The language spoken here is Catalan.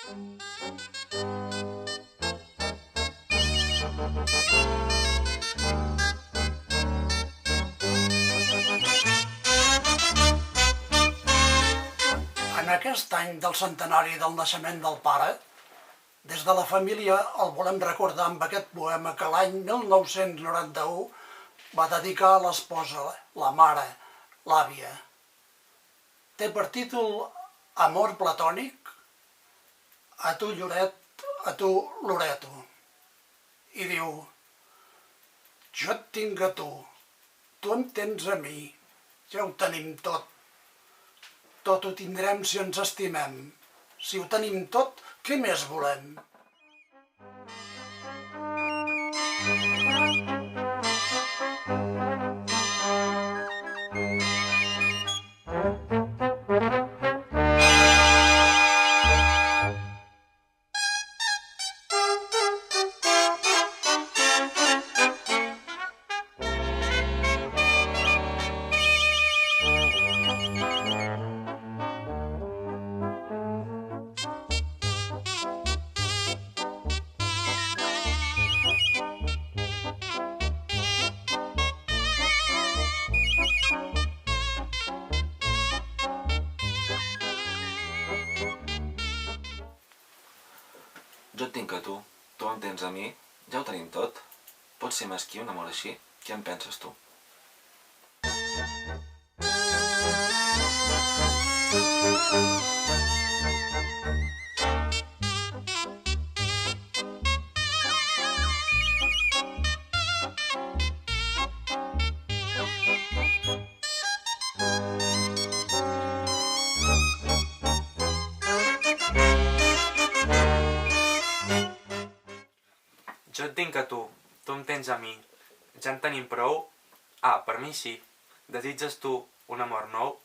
En aquest any del centenari del naixement del pare, des de la família el volem recordar amb aquest poema que l'any 1991 va dedicar a l'esposa, la mare, l'àvia. Té per títol Amor platònic, a tu Lloret, a tu Loreto. I diu: jo et tinc a tu em tens a mi, ja ho tenim tot. Tot ho tindrem si ens estimem. Si ho tenim tot, què més volem? Jo et tinc a tu em tens a mi, ja ho tenim tot. Pots ser mesquí un amor així? Què en penses tu? Jo et tinc a tu em tens a mi, ja en tenim prou? Ah, per mi sí. Desitges tu un amor nou?